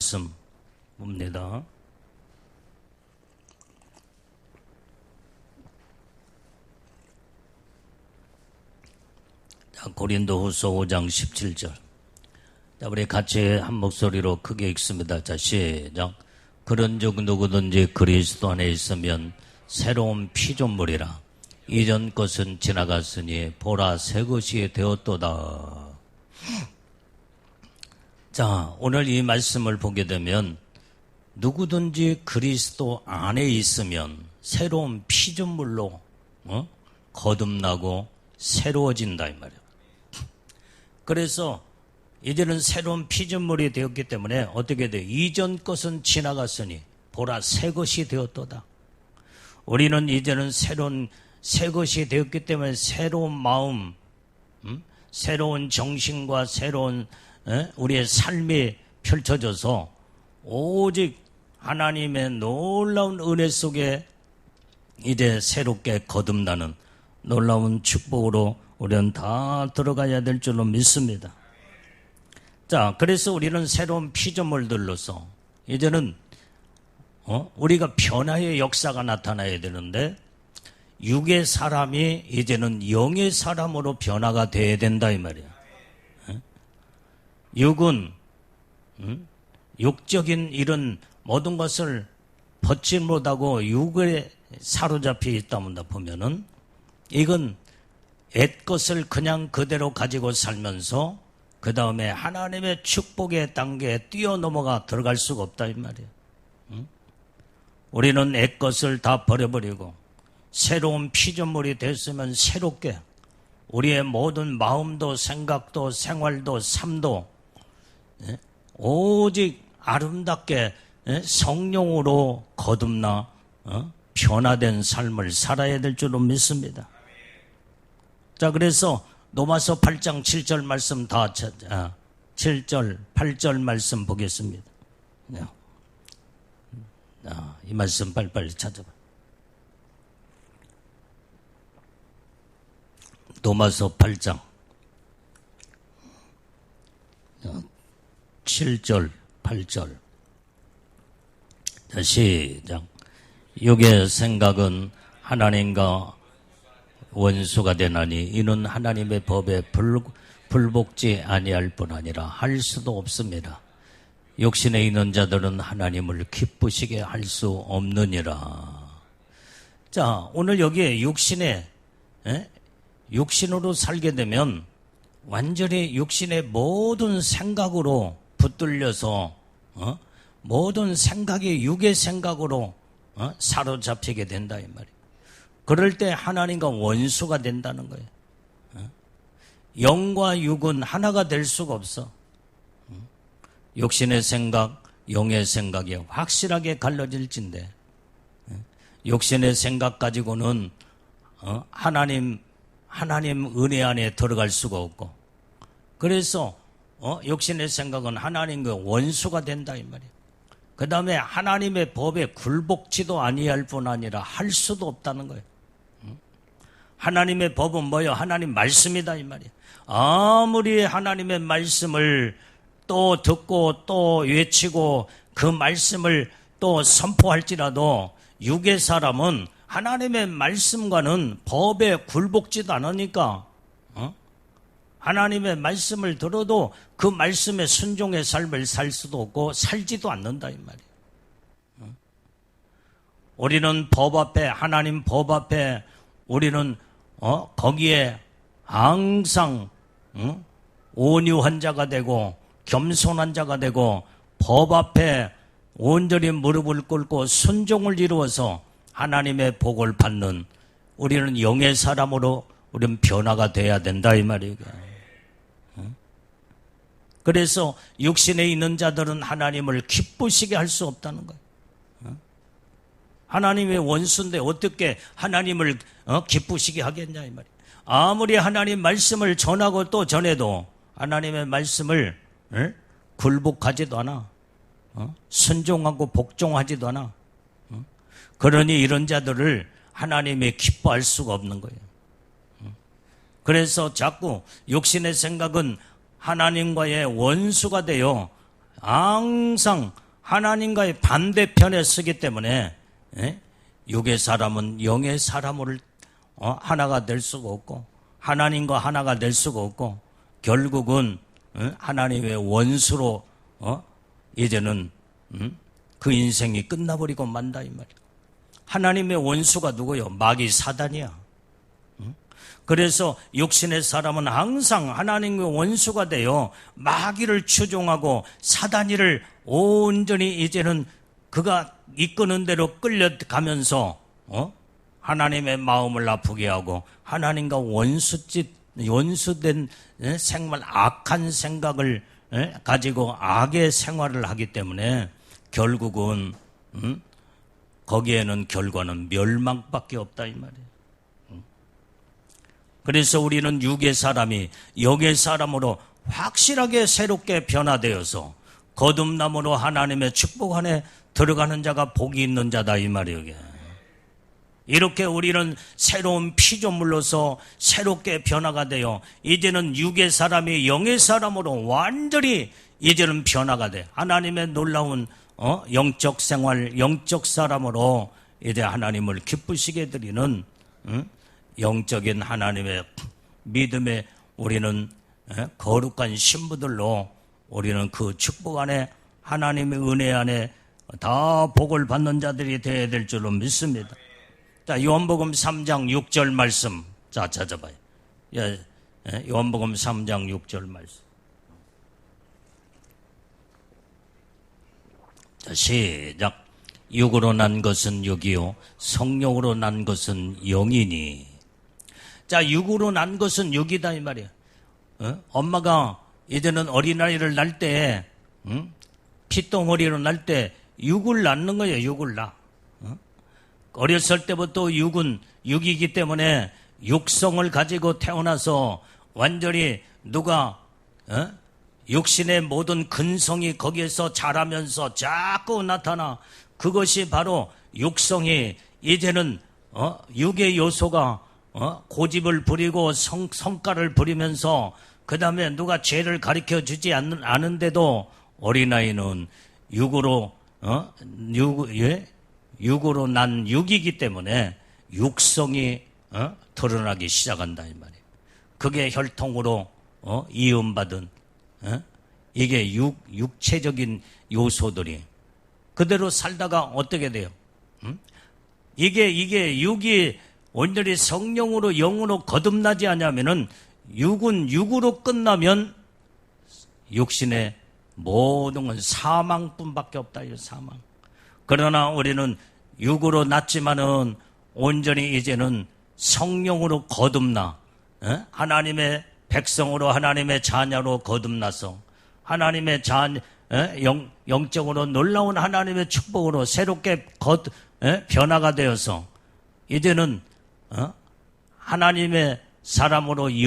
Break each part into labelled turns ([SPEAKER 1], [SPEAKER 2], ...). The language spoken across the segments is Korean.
[SPEAKER 1] 말씀 봅니다. 고린도후서 5장 17절. 자, 우리 같이 한 목소리로 크게 읽습니다. 자, 시작. 그런즉 누구든지 그리스도 안에 있으면 새로운 피조물이라. 이전 것은 지나갔으니 보라 새 것이 되었도다. 자, 오늘 이 말씀을 보게 되면 누구든지 그리스도 안에 있으면 새로운 피조물로 거듭나고 새로워진다 이 말이에요. 그래서 이제는 새로운 피조물이 되었기 때문에 어떻게 돼요? 이전 것은 지나갔으니 보라 새 것이 되었도다. 우리는 이제는 새로운 새 것이 되었기 때문에 새로운 마음, 새로운 정신과 새로운 우리의 삶이 펼쳐져서 오직 하나님의 놀라운 은혜 속에 이제 새롭게 거듭나는 놀라운 축복으로 우리는 다 들어가야 될 줄로 믿습니다. 자, 그래서 우리는 새로운 피조물들로서 이제는 우리가 변화의 역사가 나타나야 되는데 육의 사람이 이제는 영의 사람으로 변화가 돼야 된다 이 말이야. 육은 육적인 이런 모든 것을 벗지 못하고 육에 사로잡혀 있다 보면은 이건 옛 것을 그냥 그대로 가지고 살면서 그 다음에 하나님의 축복의 단계에 뛰어넘어가 들어갈 수가 없다 이 말이에요. 우리는 옛 것을 다 버려버리고 새로운 피조물이 됐으면 새롭게 우리의 모든 마음도 생각도 생활도 삶도 오직 아름답게 성령으로 거듭나 변화된 삶을 살아야 될 줄로 믿습니다. 자, 그래서 로마서 8장 7절 말씀 7절, 8절 말씀 보겠습니다. 이 말씀 빨리빨리 찾아봐. 로마서 8장 7절, 8절. 자, 시작. 육의 생각은 하나님과 원수가 되나니 이는 하나님의 법에 불복지 아니할 뿐 아니라 할 수도 없습니다. 육신에 있는 자들은 하나님을 기쁘시게 할 수 없느니라. 자, 오늘 여기에 육신으로 살게 되면 완전히 육신의 모든 생각으로 붙들려서 모든 생각이 육의 생각으로 사로잡히게 된다 이 말이에요. 그럴 때 하나님과 원수가 된다는 거예요. 영과 육은 하나가 될 수가 없어. 육신의 생각, 영의 생각이 확실하게 갈라질진데 육신의 생각 가지고는 하나님 은혜 안에 들어갈 수가 없고 그래서 육신의 생각은 하나님과 원수가 된다 이 말이에요. 그 다음에 하나님의 법에 굴복지도 아니할 뿐 아니라 할 수도 없다는 거예요. 하나님의 법은 뭐예요? 하나님 말씀이다 이 말이에요. 아무리 하나님의 말씀을 또 듣고 또 외치고 그 말씀을 또 선포할지라도 육의 사람은 하나님의 말씀과는 법에 굴복지도 않으니까 하나님의 말씀을 들어도 그 말씀에 순종의 삶을 살 수도 없고 살지도 않는다 이 말이에요. 우리는 법 앞에 하나님 법 앞에 우리는 거기에 항상 온유한 자가 되고 겸손한 자가 되고 법 앞에 온전히 무릎을 꿇고 순종을 이루어서 하나님의 복을 받는 우리는 영의 사람으로 우리는 변화가 돼야 된다 이 말이에요. 그래서 육신에 있는 자들은 하나님을 기쁘시게 할 수 없다는 거예요. 하나님의 원수인데 어떻게 하나님을 기쁘시게 하겠냐 이 말이에요. 아무리 하나님 말씀을 전하고 또 전해도 하나님의 말씀을 굴복하지도 않아. 순종하고 복종하지도 않아. 그러니 이런 자들을 하나님이 기뻐할 수가 없는 거예요. 그래서 자꾸 육신의 생각은 하나님과의 원수가 되어 항상 하나님과의 반대편에 서기 때문에 육의 사람은 영의 사람을 하나가 될 수가 없고 하나님과 하나가 될 수가 없고 결국은 하나님의 원수로 이제는 그 인생이 끝나버리고 만다 이 말이야. 하나님의 원수가 누구요? 마귀 사단이야. 그래서 육신의 사람은 항상 하나님의 원수가 되어 마귀를 추종하고 사단이를 온전히 이제는 그가 이끄는 대로 끌려가면서 하나님의 마음을 아프게 하고 하나님과 원수된 생활, 악한 생각을 가지고 악의 생활을 하기 때문에 결국은 거기에는 결과는 멸망밖에 없다 이 말이에요. 그래서 우리는 육의 사람이 영의 사람으로 확실하게 새롭게 변화되어서 거듭남으로 하나님의 축복 안에 들어가는 자가 복이 있는 자다 이 말이에요. 이렇게 우리는 새로운 피조물로서 새롭게 변화가 되어 이제는 육의 사람이 영의 사람으로 완전히 이제는 변화가 돼. 하나님의 놀라운 영적 생활, 영적 사람으로 이제 하나님을 기쁘시게 드리는 영적인 하나님의 믿음에 우리는 거룩한 신부들로 우리는 그 축복 안에 하나님의 은혜 안에 다 복을 받는 자들이 되어야 될 줄로 믿습니다. 자, 요한복음 3장 6절 말씀. 자, 찾아봐요. 요한복음 3장 6절 말씀. 자, 시작. 육으로 난 것은 육이요 성령으로 난 것은 영이니. 자, 육으로 난 것은 육이다 이 말이야. 엄마가 이제는 어린아이를 낳을 때 피덩어리로 낳을 때 육을 낳는 거예요. 육을 낳아. 어렸을 때부터 육은 육이기 때문에 육성을 가지고 태어나서 완전히 누가 육신의 모든 근성이 거기에서 자라면서 자꾸 나타나. 그것이 바로 육성이 이제는 육의 요소가 고집을 부리고 성깔을 부리면서 그 다음에 누가 죄를 가르쳐 주지 않은데도 어린아이는 육으로 육으로 난 육이기 때문에 육성이 드러나기 시작한다 이 말이에요. 그게 혈통으로 이음받은 이게 육체적인 요소들이 그대로 살다가 어떻게 돼요? 이게 육이 온전히 성령으로 영으로 거듭나지 않냐면은 육은 육으로 끝나면 육신의 모든 건 사망뿐밖에 없다. 사망. 그러나 우리는 육으로 났지만은 온전히 이제는 성령으로 거듭나 하나님의 백성으로 하나님의 자녀로 거듭나서 하나님의 영적으로 놀라운 하나님의 축복으로 새롭게 변화가 되어서 이제는 하나님의 사람으로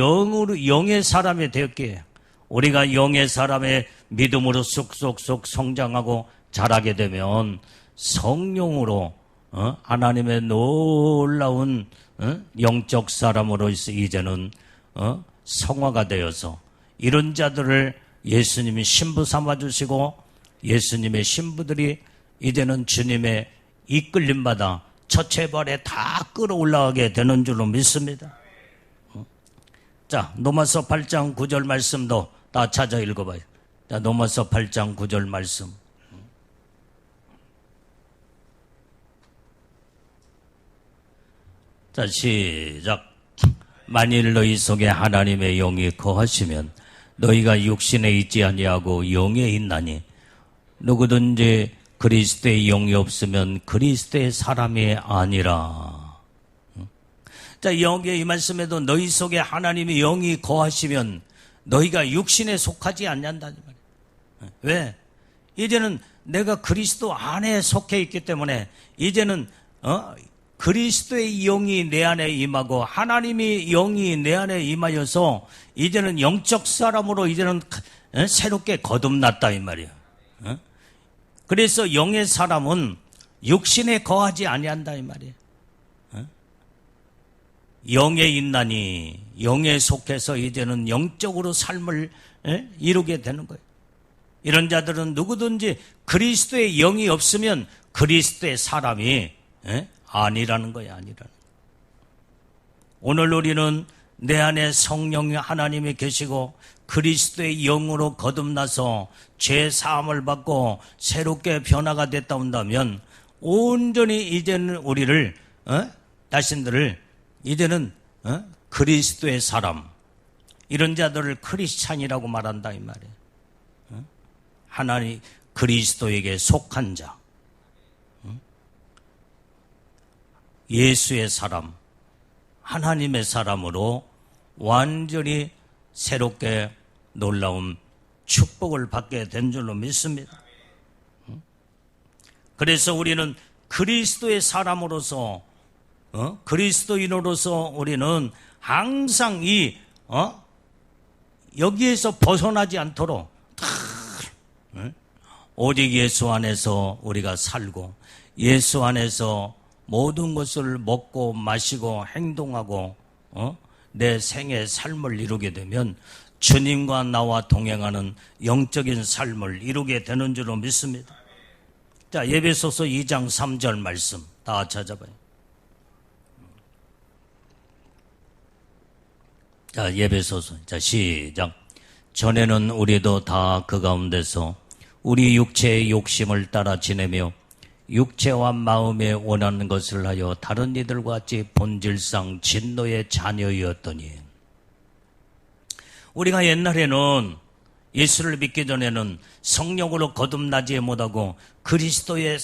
[SPEAKER 1] 영의 사람이 되었기에 우리가 영의 사람의 믿음으로 쑥쑥쑥 성장하고 자라게 되면 성령으로 하나님의 놀라운 영적 사람으로서 이제는 성화가 되어서 이런 자들을 예수님이 신부 삼아주시고 예수님의 신부들이 이제는 주님의 이끌림받아 처체발에 다 끌어올라가게 되는 줄로 믿습니다. 자, 로마서 8장 9절 말씀도 다 찾아 읽어봐요. 자, 로마서 8장 9절 말씀. 자, 시작. 만일 너희 속에 하나님의 영이 거하시면 너희가 육신에 있지 아니하고 영에 있나니 누구든지 그리스도의 영이 없으면 그리스도의 사람이 아니라. 자, 여기에 이 말씀에도 너희 속에 하나님의 영이 거하시면 너희가 육신에 속하지 않는다는 말이에요. 왜? 이제는 내가 그리스도 안에 속해 있기 때문에 이제는 그리스도의 영이 내 안에 임하고 하나님의 영이 내 안에 임하여서 이제는 영적 사람으로 이제는 새롭게 거듭났다 이 말이에요. 그래서 영의 사람은 육신에 거하지 아니한다 이 말이에요. 영에 있나니 영에 속해서 이제는 영적으로 삶을 이루게 되는 거예요. 이런 자들은 누구든지 그리스도의 영이 없으면 그리스도의 사람이 아니라는 거야, 아니라는 거야. 오늘 우리는 내 안에 성령 하나님이 계시고 그리스도의 영으로 거듭나서 죄 사함을 받고 새롭게 변화가 됐다 온다면 온전히 이제는 우리를 자신들을 이제는 그리스도의 사람, 이런 자들을 크리스찬이라고 말한다 이 말이에요. 하나님 그리스도에게 속한 자, 예수의 사람, 하나님의 사람으로 완전히 새롭게 놀라운 축복을 받게 된 줄로 믿습니다. 그래서 우리는 그리스도의 사람으로서 그리스도인으로서 우리는 항상 여기에서 벗어나지 않도록 오직 예수 안에서 우리가 살고 예수 안에서 모든 것을 먹고 마시고 행동하고 내 생의 삶을 이루게 되면 주님과 나와 동행하는 영적인 삶을 이루게 되는 줄로 믿습니다. 자, 에베소서 2장 3절 말씀 다 찾아봐요. 자, 에베소서. 자, 시작. 전에는 우리도 다 그 가운데서 우리 육체의 욕심을 따라 지내며 육체와 마음에 원하는 것을 하여 다른 이들과 같이 본질상 진노의 자녀였더니, 우리가 옛날에는 예수를 믿기 전에는 성령으로 거듭나지 못하고 그리스도의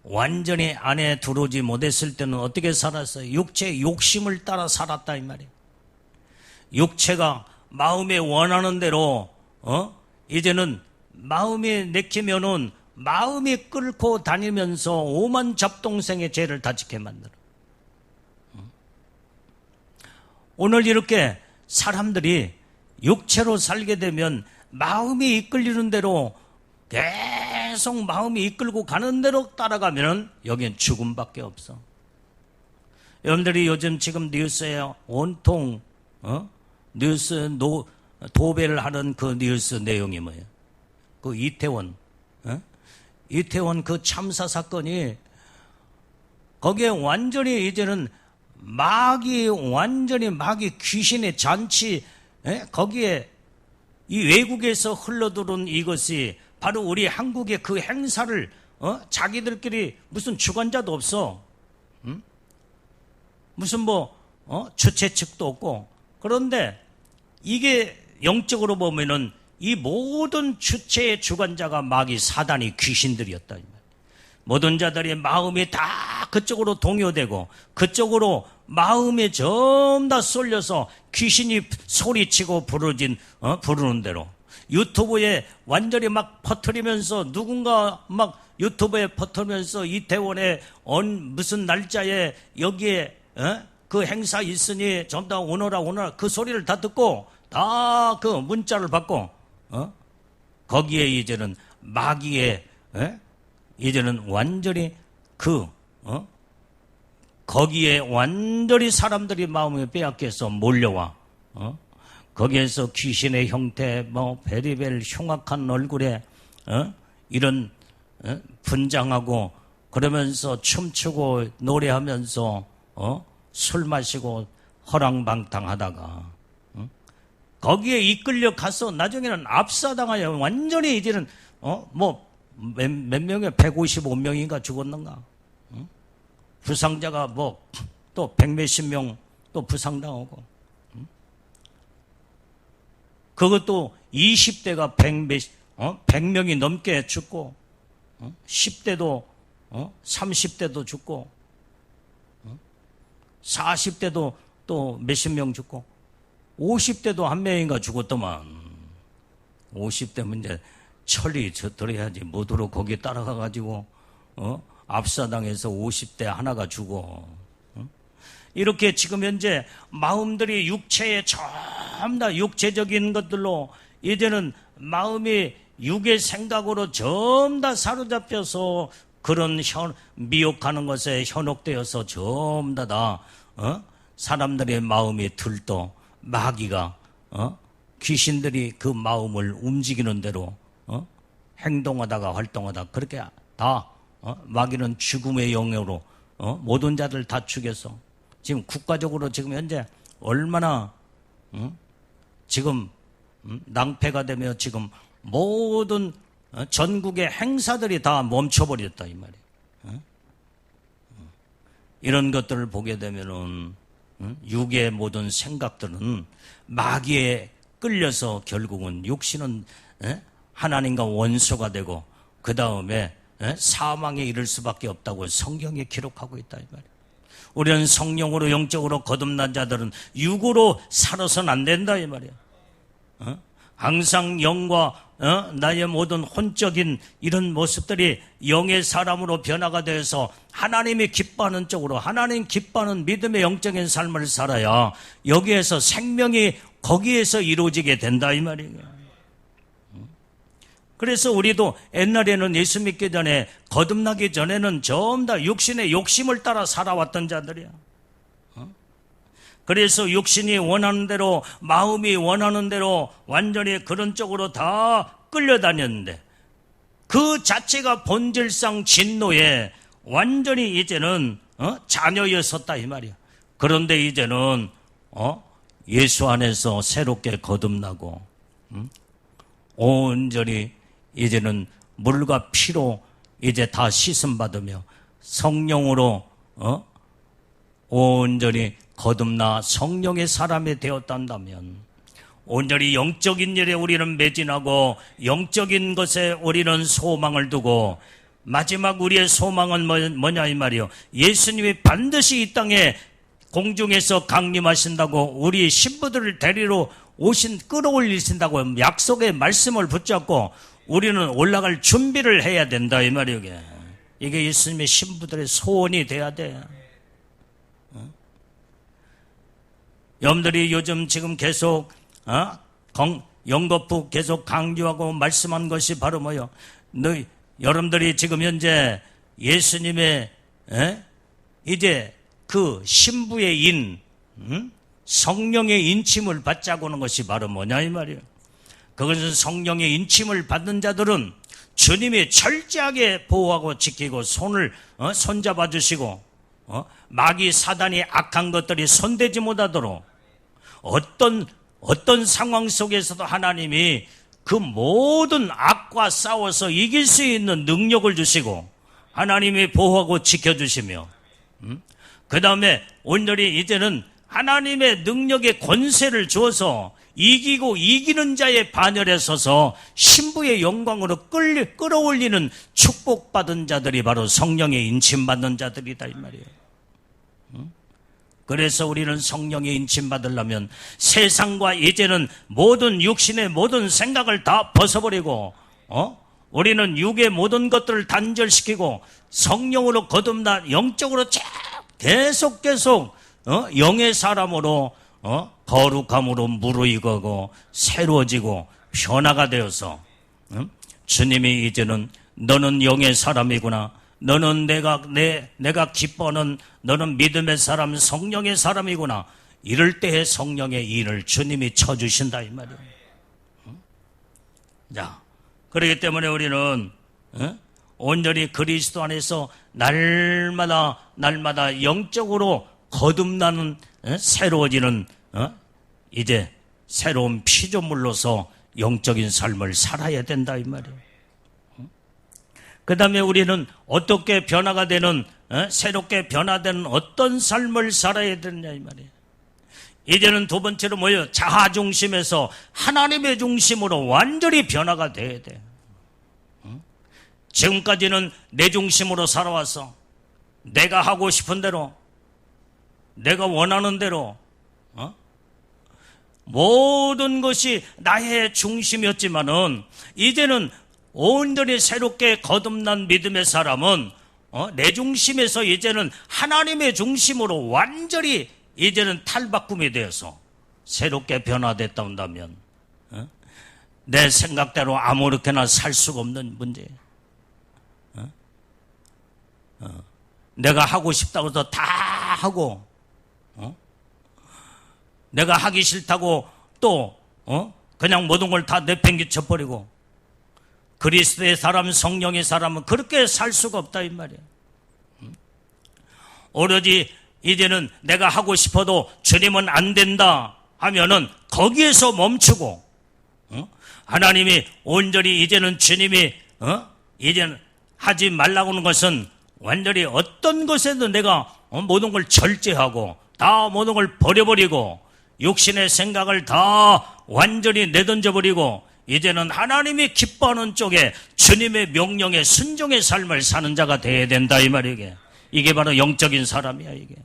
[SPEAKER 1] 완전히 안에 들어오지 못했을 때는 어떻게 살았어요? 육체의 욕심을 따라 살았다 이 말이에요. 육체가 마음에 원하는 대로 이제는 마음이 내키면은 마음이 끌고 다니면서 오만 잡동생의 죄를 다 짓게 만들어. 오늘 이렇게 사람들이 육체로 살게 되면 마음이 이끌리는 대로 계속 마음이 이끌고 가는 대로 따라가면 여기엔 죽음밖에 없어. 여러분들이 요즘 지금 뉴스에 온통 뉴스 도배를 하는 그 뉴스 내용이 뭐예요? 그 이태원 이태원 그 참사 사건이 거기에 완전히 이제는 완전히 귀신의 잔치, 거기에 이 외국에서 흘러들어온 이것이 바로 우리 한국의 그 행사를 자기들끼리 무슨 주관자도 없어. 무슨 주최 측도 없고. 그런데 이게 영적으로 보면은 이 모든 주체의 주관자가 마귀 사단이 귀신들이었다. 모든 자들의 마음이 다 그쪽으로 동요되고 그쪽으로 마음이 전부 다 쏠려서 귀신이 소리치고 부르는 대로 유튜브에 완전히 막 퍼뜨리면서 누군가 막 유튜브에 퍼뜨리면서 이태원에 무슨 날짜에 여기에 그 행사 있으니 전부 다 오너라 그 소리를 다 듣고 다 그 문자를 받고 거기에 이제는 마귀의 이제는 완전히 거기에 완전히 사람들이 마음을 빼앗겨서 몰려와 거기에서 귀신의 형태 베리벨 흉악한 얼굴에 이런 분장하고 그러면서 춤추고 노래하면서 술 마시고 허랑방탕하다가 거기에 이끌려 가서 나중에는 압사당하여 완전히 이제는 몇 명에 155명인가 죽었는가? 부상자가 또 100몇십 명 또 부상당하고. 그것도 20대가 100명이 넘게 죽고 10대도 30대도 죽고 40대도 또 몇십 명 죽고 50대도 한 명인가 죽었더만. 50대면 이제 철이 젖들어야지 못으로 거기에 따라가가지고 압사당해서 50대 하나가 죽어. 이렇게 지금 현재 마음들이 육체에 전부 다 육체적인 것들로 이제는 마음이 육의 생각으로 전부 다 사로잡혀서 그런 미혹하는 것에 현혹되어서 전부 다 사람들의 마음이 들떠 마귀가 귀신들이 그 마음을 움직이는 대로 행동하다가 활동하다가 그렇게 다 마귀는 죽음의 영역으로 모든 자들 다 죽여서 지금 국가적으로 지금 현재 얼마나 지금 낭패가 되며 지금 모든 전국의 행사들이 다 멈춰버렸다 이 말이에요. 이런 것들을 보게 되면은 육의 모든 생각들은 마귀에 끌려서 결국은 육신은 하나님과 원수가 되고 그 다음에 사망에 이를 수밖에 없다고 성경에 기록하고 있다 이 말이에요. 우리는 성령으로 영적으로 거듭난 자들은 육으로 살아서는 안 된다 이 말이에요. 항상 영과 나의 모든 혼적인 이런 모습들이 영의 사람으로 변화가 되어서 하나님이 기뻐하는 쪽으로 하나님 기뻐하는 믿음의 영적인 삶을 살아야 여기에서 생명이 거기에서 이루어지게 된다 이 말이에요. 그래서 우리도 옛날에는 예수 믿기 전에 거듭나기 전에는 전부 다 육신의 욕심을 따라 살아왔던 자들이야. 그래서 육신이 원하는 대로 마음이 원하는 대로 완전히 그런 쪽으로 다 끌려다녔는데 그 자체가 본질상 진노에 완전히 이제는 자녀였었다 이 말이야. 그런데 이제는 예수 안에서 새롭게 거듭나고 온전히 이제는 물과 피로 이제 다 씻음 받으며 성령으로 온전히 거듭나 성령의 사람이 되었단다면 온전히 영적인 일에 우리는 매진하고 영적인 것에 우리는 소망을 두고 마지막 우리의 소망은 뭐냐 이 말이요. 예수님이 반드시 이 땅에 공중에서 강림하신다고 우리 신부들을 데리러 끌어올리신다고 약속의 말씀을 붙잡고 우리는 올라갈 준비를 해야 된다 이 말이요. 이게 예수님의 신부들의 소원이 돼야 돼. 여러분들이 요즘 지금 계속 영거푸 계속 강조하고 말씀한 것이 바로 뭐요? 여러분들이 지금 현재 예수님의 이제 그 신부의 성령의 인침을 받자고 하는 것이 바로 뭐냐 이 말이에요. 그것은 성령의 인침을 받는 자들은 주님이 철저하게 보호하고 지키고 손잡아 주시고 마귀 사단이 악한 것들이 손대지 못하도록 어떤 상황 속에서도 하나님이 그 모든 악과 싸워서 이길 수 있는 능력을 주시고 하나님이 보호하고 지켜주시며 그 다음에 온전히 이제는 하나님의 능력의 권세를 주어서 이기고 이기는 자의 반열에 서서 신부의 영광으로 끌어올리는 축복받은 자들이 바로 성령의 인침받는 자들이다 이 말이에요. 그래서 우리는 성령의 인침받으려면 세상과 이제는 모든 육신의 모든 생각을 다 벗어버리고 우리는 육의 모든 것들을 단절시키고 성령으로 거듭나 영적으로 계속 영의 사람으로 거룩함으로 무르익어고 새로워지고 변화가 되어서 주님이 이제는 너는 영의 사람이구나. 너는 내가 기뻐하는 너는 믿음의 사람 성령의 사람이구나. 이럴 때에 성령의 인을 주님이 쳐주신다 이 말이에요. 자, 그렇기 때문에 우리는 온전히 그리스도 안에서 날마다 영적으로 거듭나는 새로워지는 이제 새로운 피조물로서 영적인 삶을 살아야 된다 이 말이에요. 그 다음에 우리는 어떻게 변화가 되는 새롭게 변화되는 어떤 삶을 살아야 되느냐 이 말이에요. 이제는 두 번째로 뭐예요? 자아 중심에서 하나님의 중심으로 완전히 변화가 돼야 돼. 지금까지는 내 중심으로 살아왔어. 내가 하고 싶은 대로 내가 원하는 대로 모든 것이 나의 중심이었지만은 이제는 온전히 새롭게 거듭난 믿음의 사람은 내 중심에서 이제는 하나님의 중심으로 완전히 이제는 탈바꿈이 되어서 새롭게 변화됐다 온다면 내 생각대로 아무렇게나 살 수가 없는 문제예요. 내가 하고 싶다고 해서 다 하고 내가 하기 싫다고 또 그냥 모든 걸 다 내팽개쳐 버리고 그리스도의 사람, 성령의 사람은 그렇게 살 수가 없다 이 말이에요. 오로지 이제는 내가 하고 싶어도 주님은 안 된다 하면은 거기에서 멈추고, 하나님이 온전히 이제는 주님이 이제는 하지 말라고 하는 것은 완전히 어떤 것에도 내가 모든 걸 절제하고 다 모든 걸 버려버리고 육신의 생각을 다 완전히 내던져버리고 이제는 하나님이 기뻐하는 쪽에 주님의 명령에 순종의 삶을 사는 자가 되어야 된다 이 말이게. 이게 바로 영적인 사람이야 이게.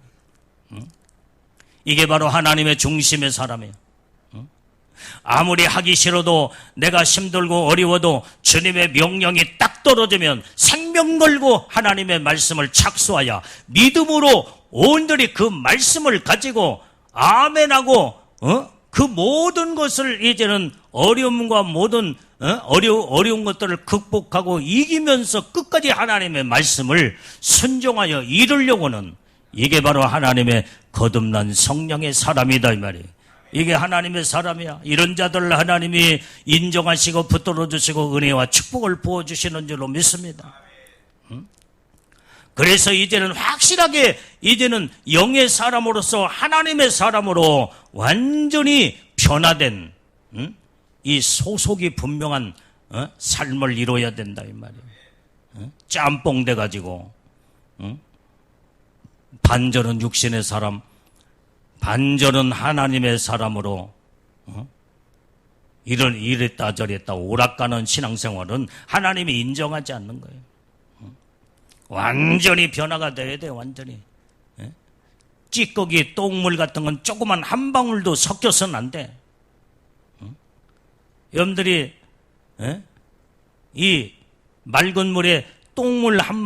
[SPEAKER 1] 이게 바로 하나님의 중심의 사람이야. 아무리 하기 싫어도 내가 힘들고 어려워도 주님의 명령이 딱 떨어지면 생명 걸고 하나님의 말씀을 착수하여 믿음으로 온전히 그 말씀을 가지고 아멘하고 그 모든 것을 이제는 어려움과 모든 어려운 것들을 극복하고 이기면서 끝까지 하나님의 말씀을 순종하여 이루려고는 이게 바로 하나님의 거듭난 성령의 사람이다 이 말이에요. 이게 하나님의 사람이야. 이런 자들을 하나님이 인정하시고 붙들어 주시고 은혜와 축복을 부어주시는 줄로 믿습니다. 그래서 이제는 확실하게 이제는 영의 사람으로서 하나님의 사람으로 완전히 변화된 이 소속이 분명한 삶을 이루어야 된다 이 말이에요. 짬뽕 돼가지고 반절은 육신의 사람, 반절은 하나님의 사람으로 이랬다 저랬다 오락가는 신앙생활은 하나님이 인정하지 않는 거예요. 완전히 변화가 돼야 돼. 완전히 찌꺼기 똥물 같은 건 조그만 한 방울도 섞여서는 안 돼. 여러분들이 이 맑은 물에 똥물 한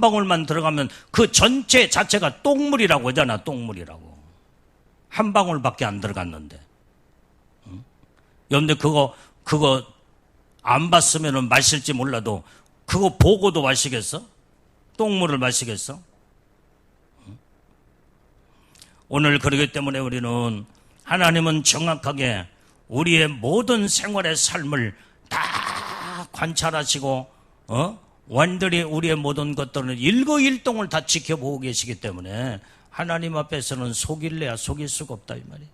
[SPEAKER 1] 방울만 들어가면 그 전체 자체가 똥물이라고 하잖아. 똥물이라고. 한 방울밖에 안 들어갔는데. 여러분들 그거 안 봤으면 마실지 몰라도 그거 보고도 마시겠어? 똥물을 마시겠어? 오늘 그러기 때문에 우리는 하나님은 정확하게 우리의 모든 생활의 삶을 다 관찰하시고 완전히 우리의 모든 것들은 일거일동을 다 지켜보고 계시기 때문에 하나님 앞에서는 속일래야 속일 수가 없다 이 말이에요.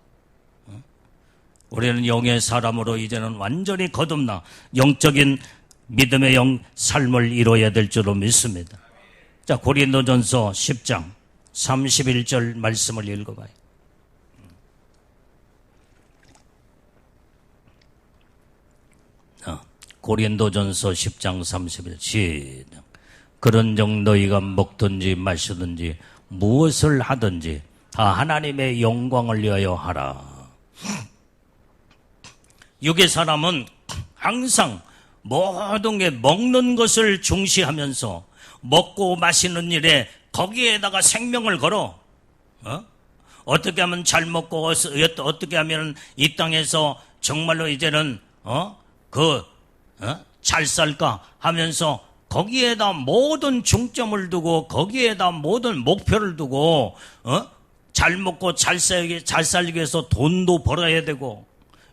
[SPEAKER 1] 우리는 영의 사람으로 이제는 완전히 거듭나 영적인 믿음의 삶을 이루어야 될 줄로 믿습니다. 자, 고린도전서 10장 31절 말씀을 읽어봐요. 고린도전서 10장 31절 시작. 그런즉 너희가 먹든지 마시든지 무엇을 하든지 다 하나님의 영광을 위하여 하라. 육의 사람은 항상 모든 게 먹는 것을 중시하면서 먹고 마시는 일에 거기에다가 생명을 걸어. 어떻게 하면 잘 먹고 어떻게 하면 이 땅에서 정말로 이제는 잘 살까 하면서 거기에다 모든 중점을 두고 거기에다 모든 목표를 두고 잘 먹고 잘 살기 위해서 돈도 벌어야 되고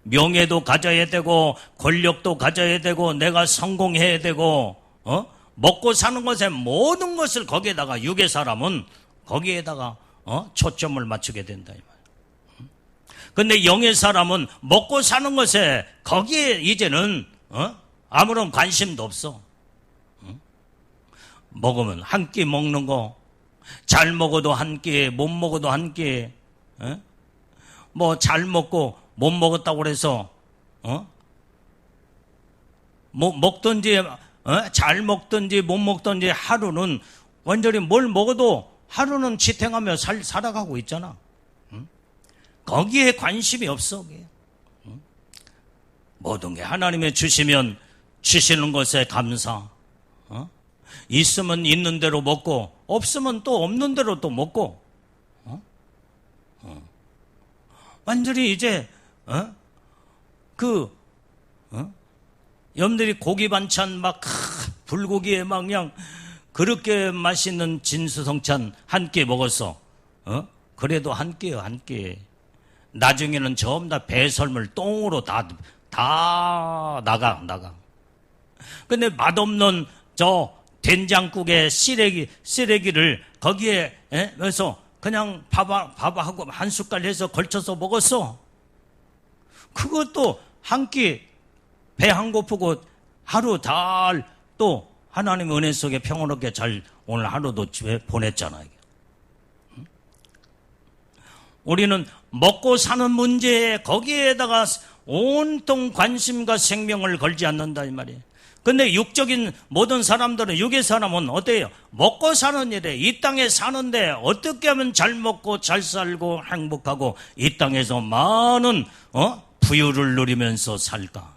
[SPEAKER 1] 명예도 가져야 되고 권력도 가져야 되고 내가 성공해야 되고 먹고 사는 것에 모든 것을 거기에다가 육의 사람은 거기에다가 초점을 맞추게 된다 이 말. 근데 영의 사람은 먹고 사는 것에 거기에 이제는 아무런 관심도 없어. 먹으면 한 끼 먹는 거, 잘 먹어도 한 끼, 못 먹어도 한 끼. 뭐 잘 먹고 못 먹었다고 그래서 뭐 먹든지 잘 먹든지 못 먹든지 하루는 완전히 뭘 먹어도 하루는 지탱하며 살아가고 있잖아. 거기에 관심이 없어. 모든 게 하나님의 주시면 주시는 것에 감사. 있으면 있는 대로 먹고 없으면 또 없는 대로 또 먹고. 완전히 이제 여러분들이 고기 반찬 막 불고기에 막 그냥 그렇게 맛있는 진수성찬 한 끼 먹었어. 그래도 한 끼요 한 끼. 나중에는 전부 다 배설물 똥으로 다 다 나가. 근데 맛없는 저 된장국에 쓰레기를 거기에 해서 그냥 밥하고 한 숟갈 해서 걸쳐서 먹었어. 그것도 한 끼 배 안 고프고 하루 달 또 하나님의 은혜 속에 평온하게 잘 오늘 하루도 집에 보냈잖아요. 우리는 먹고 사는 문제에 거기에다가 온통 관심과 생명을 걸지 않는다 이 말이에요. 근데 육적인 모든 사람들은, 육의 사람은 어때요? 먹고 사는 일에, 이 땅에 사는데 어떻게 하면 잘 먹고 잘 살고 행복하고 이 땅에서 많은 부유를 누리면서 살까?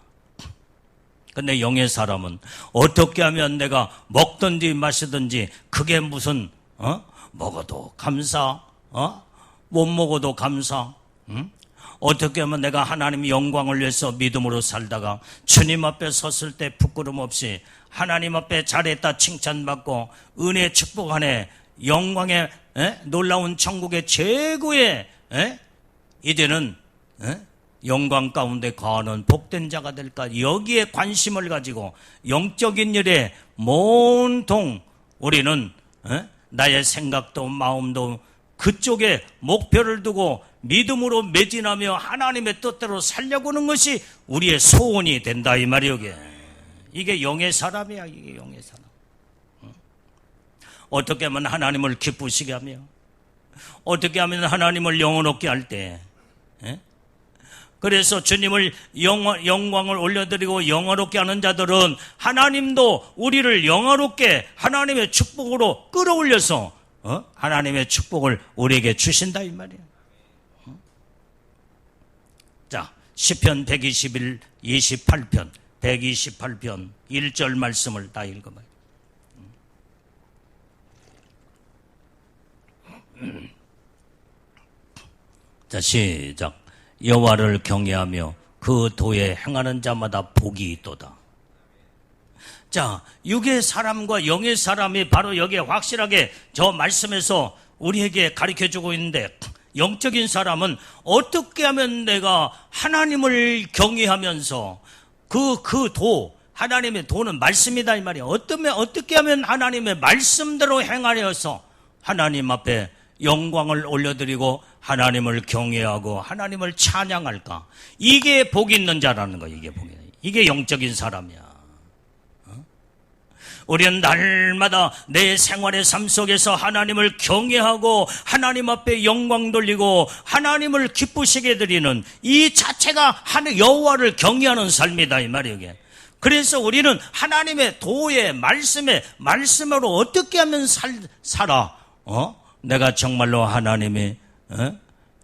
[SPEAKER 1] 근데 영의 사람은 어떻게 하면 내가 먹든지 마시든지 그게 무슨 먹어도 감사, 못 먹어도 감사, 어떻게 하면 내가 하나님의 영광을 위해서 믿음으로 살다가 주님 앞에 섰을 때 부끄럼 없이 하나님 앞에 잘했다 칭찬받고 은혜의 축복 안에 영광의 놀라운 천국의 최고의 이제는 영광 가운데 거하는 복된 자가 될까? 여기에 관심을 가지고 영적인 일에 온통 우리는 나의 생각도 마음도 그쪽에 목표를 두고 믿음으로 매진하며 하나님의 뜻대로 살려고 하는 것이 우리의 소원이 된다 이 말이요. 이게 영의 사람이야. 이게 영의 사람. 어떻게 하면 하나님을 기쁘시게 하며, 어떻게 하면 하나님을 영원롭게 할 때, 그래서 주님을 영광을 올려드리고 영화롭게 하는 자들은 하나님도 우리를 영화롭게 하나님의 축복으로 끌어올려서 하나님의 축복을 우리에게 주신다 이 말이에요. 자, 시편 121, 28편, 128편 1절 말씀을 다 읽어봐요. 자, 시작. 여호와를 경외하며 그 도에 행하는 자마다 복이 있도다. 자, 육의 사람과 영의 사람이 바로 여기에 확실하게 저 말씀에서 우리에게 가르쳐주고 있는데, 영적인 사람은 어떻게 하면 내가 하나님을 경외하면서 그 도, 하나님의 도는 말씀이다 이 말이에요. 어떻게 하면 하나님의 말씀대로 행하여서 하나님 앞에 영광을 올려드리고 하나님을 경외하고 하나님을 찬양할까? 이게 복 있는 자라는 거예요. 이게 영적인 사람이야. 우리는 날마다 내 생활의 삶 속에서 하나님을 경외하고 하나님 앞에 영광 돌리고 하나님을 기쁘시게 드리는 이 자체가 여호와를 경외하는 삶이다 이 말이에요. 그래서 우리는 하나님의 도의 말씀으로 어떻게 하면 살아? 내가 정말로 하나님이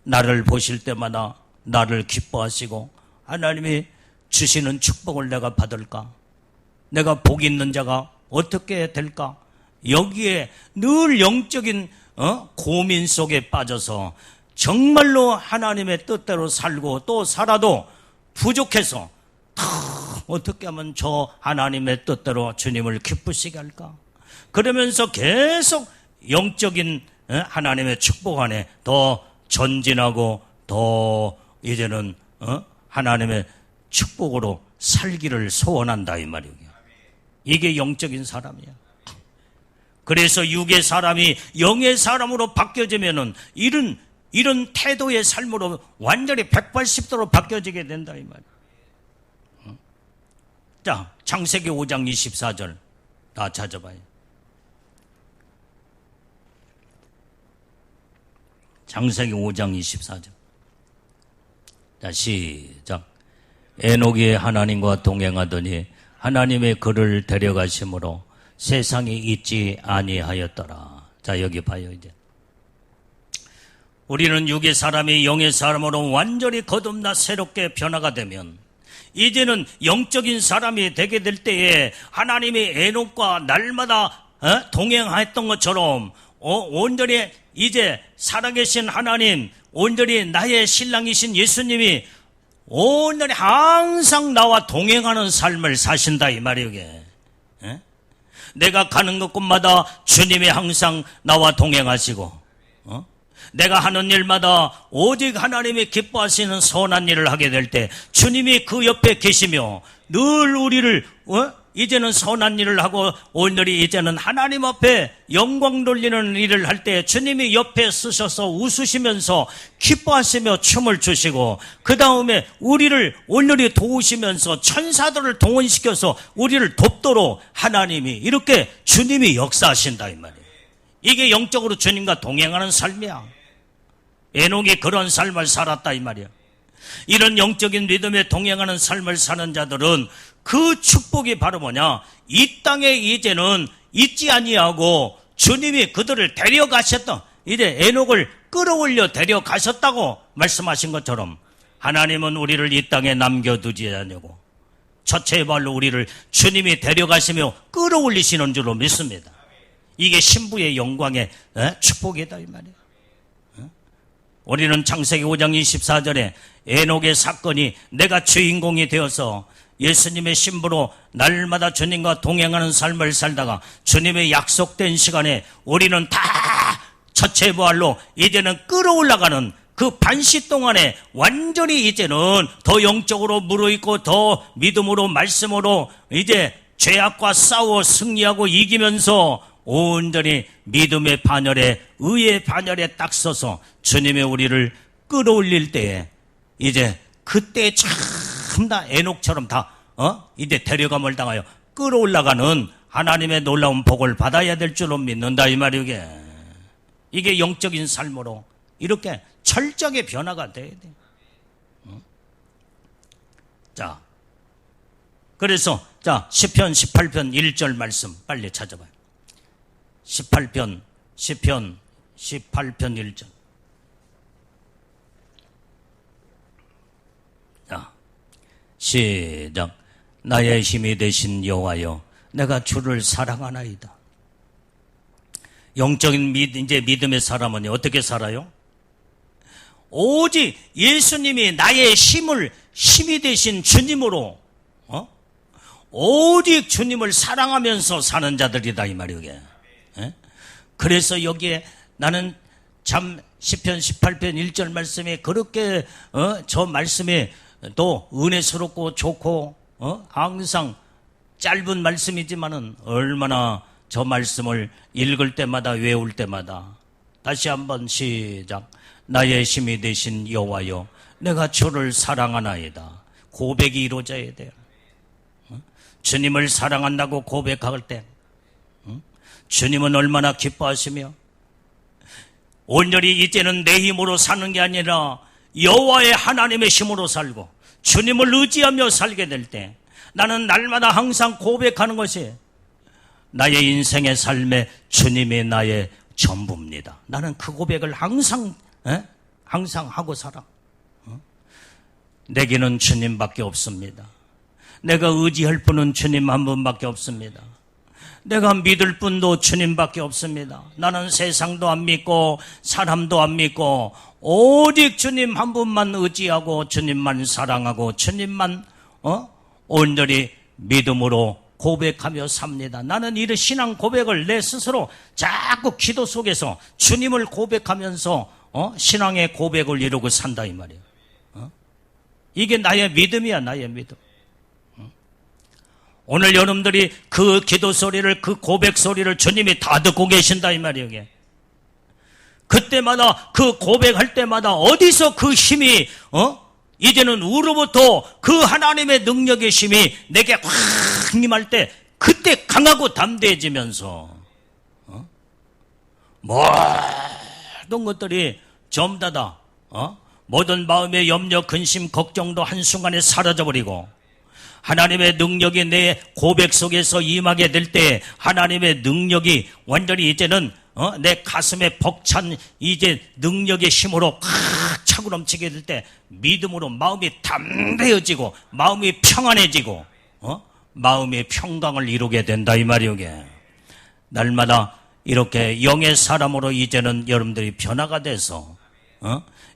[SPEAKER 1] 나를 보실 때마다 나를 기뻐하시고 하나님이 주시는 축복을 내가 받을까? 내가 복 있는 자가 어떻게 될까? 여기에 늘 영적인 고민 속에 빠져서 정말로 하나님의 뜻대로 살고 또 살아도 부족해서 어떻게 하면 저 하나님의 뜻대로 주님을 기쁘시게 할까? 그러면서 계속 영적인 하나님의 축복 안에 더 전진하고 더 이제는 하나님의 축복으로 살기를 소원한다 이 말이에요. 이게 영적인 사람이야. 그래서 육의 사람이 영의 사람으로 바뀌어지면은 이런 태도의 삶으로 완전히 180도로 바뀌어지게 된다 이 말이야. 자, 창세기 5장 24절 다 찾아봐요. 창세기 5장 24절. 자, 시작. 에녹이 하나님과 동행하더니 하나님의 그를 데려가심으로 세상에 있지 아니하였더라. 자, 여기 봐요 이제. 우리는 육의 사람이 영의 사람으로 완전히 거듭나 새롭게 변화가 되면 이제는 영적인 사람이 되게 될 때에 하나님이 에녹과 날마다 동행했던 것처럼 온전히 이제 살아계신 하나님, 온전히 나의 신랑이신 예수님이 온전히 항상 나와 동행하는 삶을 사신다 이 말이에요. 내가 가는 곳마다 주님이 항상 나와 동행하시고 내가 하는 일마다 오직 하나님이 기뻐하시는 선한 일을 하게 될 때 주님이 그 옆에 계시며 늘 우리를 이제는 선한 일을 하고 오늘이 이제는 하나님 앞에 영광 돌리는 일을 할 때 주님이 옆에 쓰셔서 웃으시면서 기뻐하시며 춤을 추시고 그 다음에 우리를 오늘이 도우시면서 천사들을 동원시켜서 우리를 돕도록 하나님이 이렇게 주님이 역사하신다 이 말이에요. 이게 영적으로 주님과 동행하는 삶이야. 에녹이 그런 삶을 살았다 이 말이야. 이런 영적인 믿음에 동행하는 삶을 사는 자들은 그 축복이 바로 뭐냐? 이 땅에 이제는 있지 아니하고 주님이 그들을 데려가셨다. 이제 에녹을 끌어올려 데려가셨다고 말씀하신 것처럼 하나님은 우리를 이 땅에 남겨두지 않으고 첫째 발로 우리를 주님이 데려가시며 끌어올리시는 줄로 믿습니다. 이게 신부의 영광의 축복이다 이 말이에요. 우리는 창세기 5장 24절에 에녹의 사건이 내가 주인공이 되어서 예수님의 신부로 날마다 주님과 동행하는 삶을 살다가 주님의 약속된 시간에 우리는 다 첫째 부활로 이제는 끌어올라가는 그 반시 동안에 완전히 이제는 더 영적으로 무르익고 더 믿음으로 말씀으로 이제 죄악과 싸워 승리하고 이기면서 온전히 믿음의 반열에 의의 반열에 딱 서서 주님의 우리를 끌어올릴 때에 이제 그때 참다 에녹처럼 다 이제 데려감을 당하여 끌어올라가는 하나님의 놀라운 복을 받아야 될 줄로 믿는다 이 말이게. 이게 영적인 삶으로 이렇게 철저하게 변화가 돼야 돼. 자, 그래서 자 시편 18편 1절 말씀 빨리 찾아봐요. 18편 1절. 자, 시작. 나의 힘이 되신 여호와여, 내가 주를 사랑하나이다. 영적인 이제 믿음의 사람은 어떻게 살아요? 오직 예수님이 나의 힘이 되신 주님으로 오직 주님을 사랑하면서 사는 자들이다 이 말이에요. 그래서 여기에 나는 참 시편 18편 1절 말씀에 그렇게 저 말씀이 또 은혜스럽고 좋고 항상 짧은 말씀이지만은 얼마나 저 말씀을 읽을 때마다 외울 때마다 다시 한번 시작. 나의 힘이 되신 여호와여, 내가 주를 사랑하나이다. 고백이 이루어져야 돼요. 주님을 사랑한다고 고백할 때 주님은 얼마나 기뻐하시며 온전히 이제는 내 힘으로 사는 게 아니라 여호와의 하나님의 힘으로 살고 주님을 의지하며 살게 될 때 나는 날마다 항상 고백하는 것이 나의 인생의 삶에 주님이 나의 전부입니다. 나는 그 고백을 항상 하고 살아. 내게는 주님밖에 없습니다. 내가 의지할 분은 주님 한 분밖에 없습니다. 내가 믿을 분도 주님밖에 없습니다. 나는 세상도 안 믿고 사람도 안 믿고 오직 주님 한 분만 의지하고 주님만 사랑하고 주님만 온전히 믿음으로 고백하며 삽니다. 나는 이런 신앙 고백을 내 스스로 자꾸 기도 속에서 주님을 고백하면서 신앙의 고백을 이루고 산다 이 말이에요. 이게 나의 믿음이야, 나의 믿음. 오늘 여러분들이 그 기도 소리를, 그 고백 소리를 주님이 다 듣고 계신다 이 말이에요. 이게. 그때마다 그 고백할 때마다 어디서 그 힘이 이제는 우로부터 그 하나님의 능력의 힘이 내게 확 임할 때 그때 강하고 담대해지면서 모든 것들이 전부 다 모든 마음의 염려, 근심, 걱정도 한순간에 사라져버리고 하나님의 능력이 내 고백 속에서 임하게 될 때 하나님의 능력이 완전히 이제는 내 가슴에 벅찬 이제 능력의 힘으로 꽉 차고 넘치게 될 때 믿음으로 마음이 담대해지고 마음이 평안해지고 마음의 평강을 이루게 된다 이 말이오. 날마다 이렇게 영의 사람으로 이제는 여러분들이 변화가 돼서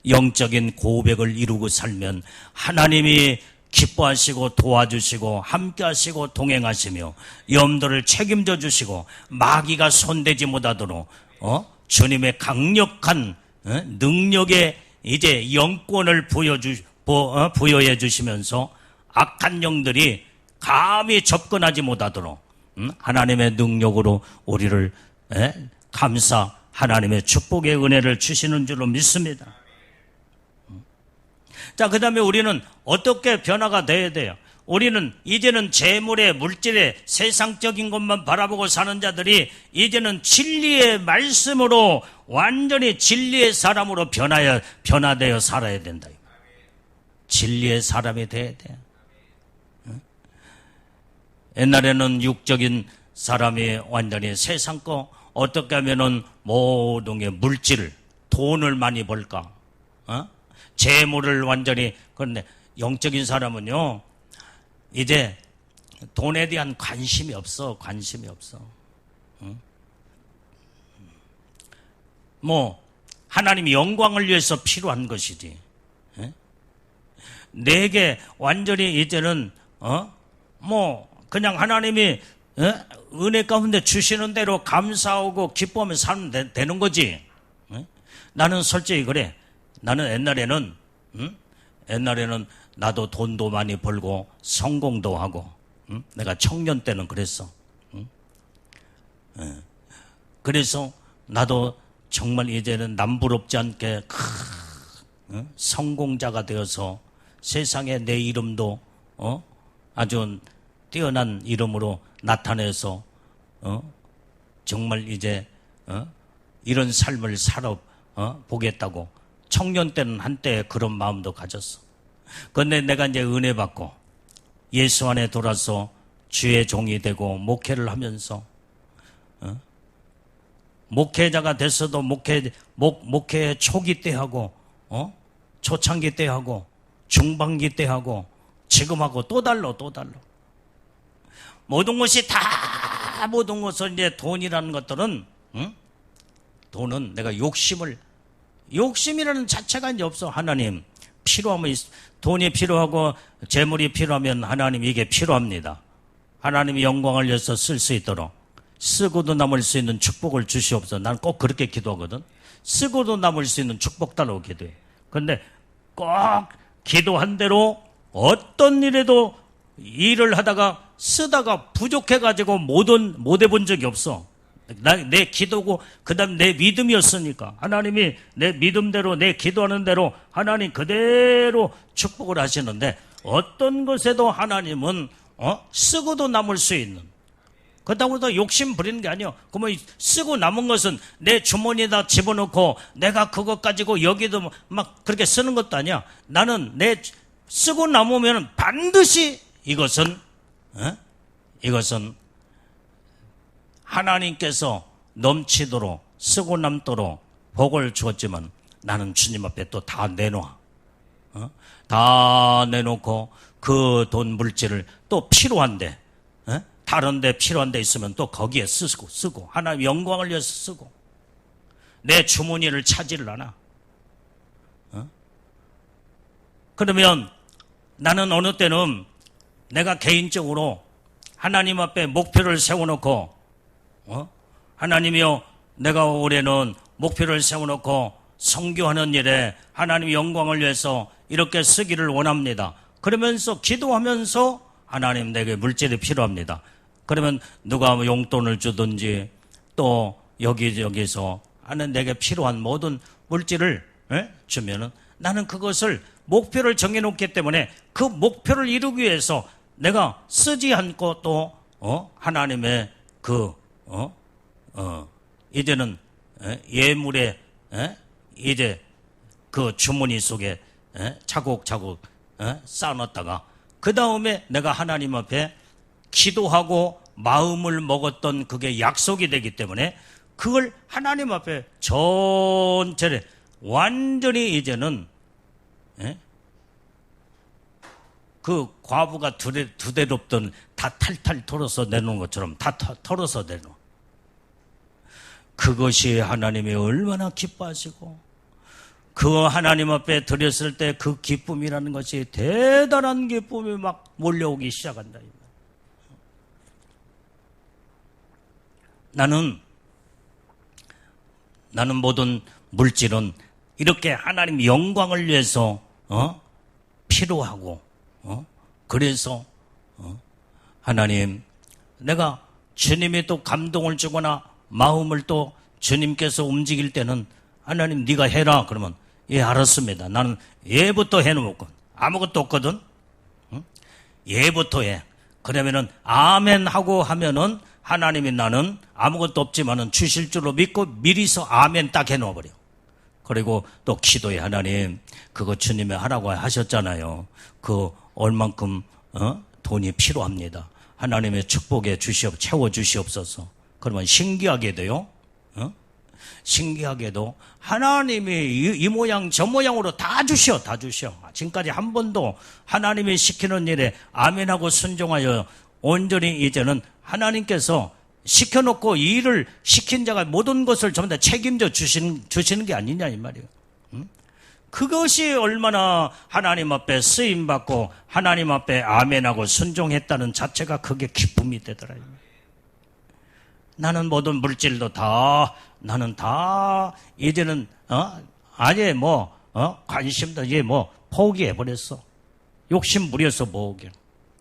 [SPEAKER 1] 영적인 고백을 이루고 살면 하나님이 기뻐하시고 도와주시고 함께하시고 동행하시며 염도를 책임져 주시고 마귀가 손대지 못하도록 주님의 강력한 능력의 이제 영권을 부여해 주시면서 악한 영들이 감히 접근하지 못하도록 하나님의 능력으로 우리를 감사 하나님의 축복의 은혜를 주시는 줄로 믿습니다. 자, 그 다음에 우리는 어떻게 변화가 돼야 돼요? 우리는 이제는 재물에 물질에 세상적인 것만 바라보고 사는 자들이 이제는 진리의 말씀으로 완전히 진리의 사람으로 변화되어 살아야 된다. 진리의 사람이 돼야 돼요. 옛날에는 육적인 사람이 완전히 세상 거 어떻게 하면은 모든 게 물질, 돈을 많이 벌까? 재물을 완전히. 그런데 영적인 사람은요, 이제 돈에 대한 관심이 없어. 뭐 하나님이 영광을 위해서 필요한 것이지. 내게 완전히 이제는 뭐 그냥 하나님이 은혜 가운데 주시는 대로 감사하고 기뻐하며 살면 되는 거지. 나는 솔직히 그래. 나는 옛날에는 나도 돈도 많이 벌고 성공도 하고, 내가 청년 때는 그랬어. 그래서 나도 정말 이제는 남부럽지 않게 성공자가 되어서 세상에 내 이름도 아주 뛰어난 이름으로 나타내서 정말 이제 이런 삶을 살아 보겠다고 청년 때는 한때 그런 마음도 가졌어. 그런데 내가 이제 은혜 받고 예수 안에 돌아서 주의 종이 되고 목회를 하면서 목회자가 됐어도 목회 초기 때 하고 초창기 때 하고 중반기 때 하고 지금하고 또 달라. 모든 것이 다 모든 것은 이제 돈이라는 것들은 돈은 내가 욕심이라는 자체가 이제 없어. 하나님 필요하면 돈이 필요하고 재물이 필요하면 하나님 이게 필요합니다. 하나님이 영광을 위해서 쓸 수 있도록 쓰고도 남을 수 있는 축복을 주시옵소서. 난 꼭 그렇게 기도하거든. 쓰고도 남을 수 있는 축복 달라고 기도해. 그런데 꼭 기도한 대로 어떤 일에도 일을 하다가 쓰다가 부족해가지고 못 해본 적이 없어. 내 기도고 그 다음 내 믿음이었으니까 하나님이 내 믿음대로 내 기도하는 대로 하나님 그대로 축복을 하시는데 어떤 것에도 하나님은 쓰고도 남을 수 있는, 그렇다고 해서 욕심 부리는 게 아니에요. 그러면 쓰고 남은 것은 내 주머니에다 집어넣고 내가 그것 가지고 여기도 막 그렇게 쓰는 것도 아니야. 나는 내 쓰고 남으면 반드시 이것은 하나님께서 넘치도록 쓰고 남도록 복을 주었지만 나는 주님 앞에 또 다 내놔. 다 내놓고 그 돈 물질을 또 필요한데, 다른 데 필요한 데 있으면 또 거기에 쓰고 하나님 영광을 위해서 쓰고 내 주머니를 차지를 않아. 그러면 나는 어느 때는 내가 개인적으로 하나님 앞에 목표를 세워놓고 하나님이여 내가 올해는 목표를 세워놓고 선교하는 일에 하나님 영광을 위해서 이렇게 쓰기를 원합니다. 그러면서 기도하면서 하나님 내게 물질이 필요합니다. 그러면 누가 용돈을 주든지 또 여기저기서 하는 내게 필요한 모든 물질을 주면은 나는 그것을 목표를 정해놓기 때문에 그 목표를 이루기 위해서 내가 쓰지 않고 또 하나님의 이제는 예물에 이제 그 주머니 속에 차곡차곡 쌓아놨다가 그 다음에 내가 하나님 앞에 기도하고 마음을 먹었던 그게 약속이 되기 때문에 그걸 하나님 앞에 전체를 완전히 이제는 그 과부가 두 대롭던 다 탈탈 털어서 내놓은 것처럼 다 털어서 내놓아. 그것이 하나님이 얼마나 기뻐하시고 그 하나님 앞에 드렸을 때 그 기쁨이라는 것이 대단한 기쁨이 막 몰려오기 시작한다. 나는 모든 물질은 이렇게 하나님 영광을 위해서 필요하고 그래서 하나님 내가 주님이 또 감동을 주거나 마음을 또 주님께서 움직일 때는 하나님 네가 해라 그러면 예 알았습니다. 나는 예부터 해놓고 아무것도 없거든. 예부터 해. 그러면은 아멘 하고 하면은 하나님이 나는 아무것도 없지만은 주실 줄로 믿고 미리서 아멘 딱 해놓아버려. 그리고 또 기도해. 하나님 그거 주님이 하라고 하셨잖아요. 그 얼만큼 돈이 필요합니다. 하나님의 축복에 채워주시옵소서. 그러면 신기하게도요. 신기하게도 하나님이 이 모양 저 모양으로 다 주셔. 지금까지 한 번도 하나님이 시키는 일에 아멘하고 순종하여 온전히 이제는 하나님께서 시켜놓고 이 일을 시킨 자가 모든 것을 전부 다 책임져 주시는 게 아니냐 이 말이에요. 그것이 얼마나 하나님 앞에 쓰임받고 하나님 앞에 아멘하고 순종했다는 자체가 그게 기쁨이 되더라. 나는 모든 물질도 나는 다 이제는 아예 관심도 이제 포기해버렸어. 욕심 부려서 뭐게.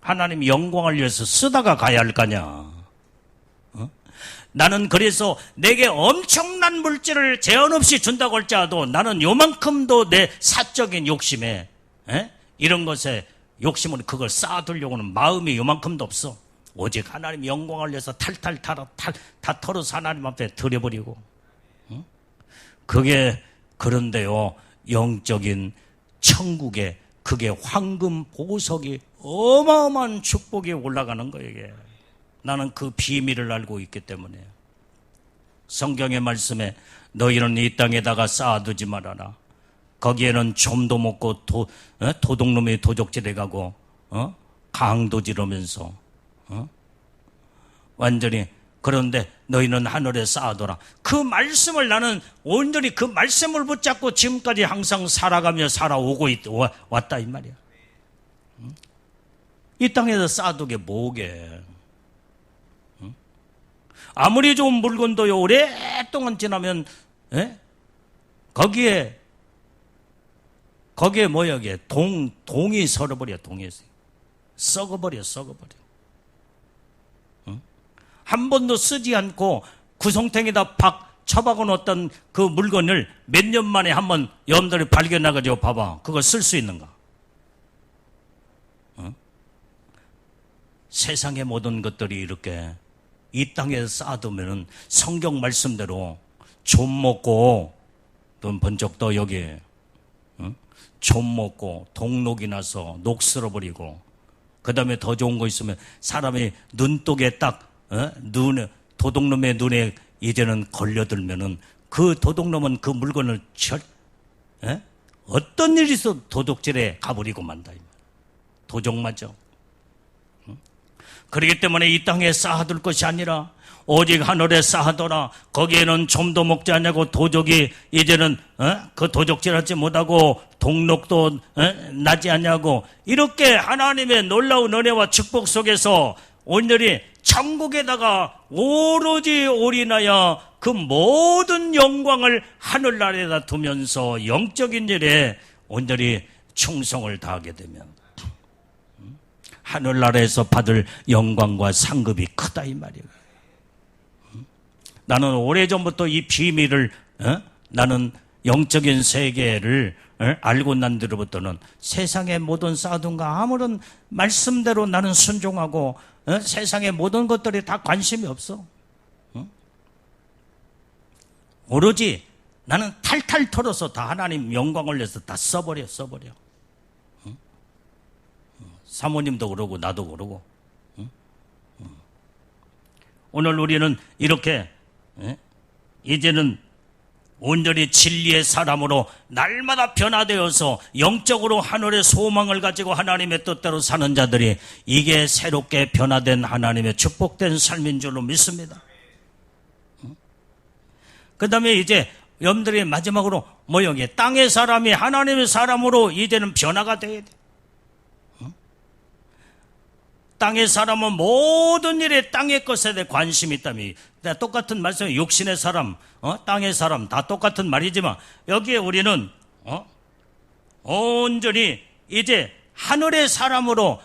[SPEAKER 1] 하나님 영광을 위해서 쓰다가 가야 할 거냐. 나는 그래서 내게 엄청난 물질을 제한 없이 준다고 할지라도 나는 요만큼도 내 사적인 욕심에 이런 것에 욕심은 그걸 쌓아두려고는 마음이 요만큼도 없어. 오직 하나님 영광을 위해서 탈탈 다 털어서 하나님 앞에 드려버리고. 그게 그런데요 영적인 천국에 그게 황금 보석이 어마어마한 축복이 올라가는 거예요. 이게. 나는 그 비밀을 알고 있기 때문에. 성경의 말씀에 너희는 이 땅에다가 쌓아두지 말아라. 거기에는 좀도 먹고 도둑놈이 도적질해가고 강도 지르면서 완전히 완전히 너희는 하늘에 쌓아둬라. 그 말씀을 나는 온전히 그 말씀을 붙잡고 지금까지 항상 살아가며 살아오고 왔다 이 말이야. 이 땅에서 쌓아두게 뭐게. 아무리 좋은 물건도요 오랫동안 지나면 거기에 뭐야 이게 동이 서려버려. 동이 썩어버려. 한 번도 쓰지 않고 구성탱이다 처박아 놓았던 그 물건을 몇 년 만에 한번 여러분들이 발견해가지고 봐봐. 그걸 쓸 수 있는가? 세상의 모든 것들이 이렇게 이 땅에 쌓아두면은 성경 말씀대로 좀 먹고 돈 번쩍도 여기 좀 먹고 동록이 나서 녹슬어버리고 그 다음에 더 좋은 거 있으면 사람이 눈독에 딱 도둑놈의 눈에 이제는 걸려들면은 그 도둑놈은 그 물건을 어떤 일이 있어 도둑질에 가버리고 만다. 도적 맞아. 그렇기 때문에 이 땅에 쌓아둘 것이 아니라 오직 하늘에 쌓아둬라. 거기에는 좀도 먹지 않냐고 도적이 이제는 그 도적질하지 못하고 동록도 나지 않냐고 이렇게 하나님의 놀라운 은혜와 축복 속에서 온전히 천국에다가 오로지 올인하여 그 모든 영광을 하늘나라에다 두면서 영적인 일에 온전히 충성을 다하게 되면 하늘나라에서 받을 영광과 상급이 크다 이 말이에요. 나는 오래전부터 이 비밀을 나는 영적인 세계를 알고 난 뒤로부터는 세상의 모든 쌓아둔가 아무런 말씀대로 나는 순종하고 세상의 모든 것들이 다 관심이 없어. 오로지 나는 탈탈 털어서 다 하나님 영광을 위해서 다 써버려. 사모님도 그러고 나도 그러고. 오늘 우리는 이렇게 이제는 온전히 진리의 사람으로 날마다 변화되어서 영적으로 하늘의 소망을 가지고 하나님의 뜻대로 사는 자들이 이게 새롭게 변화된 하나님의 축복된 삶인 줄로 믿습니다. 그 다음에 이제 여러분들이 마지막으로 뭐여기 땅의 사람이 하나님의 사람으로 이제는 변화가 돼야 돼. 땅의 사람은 모든 일에 땅의 것에 대해 관심이 있다며. 똑같은 말씀이 육신의 사람, 땅의 사람 다 똑같은 말이지만 여기에 우리는 온전히 이제 하늘의 사람으로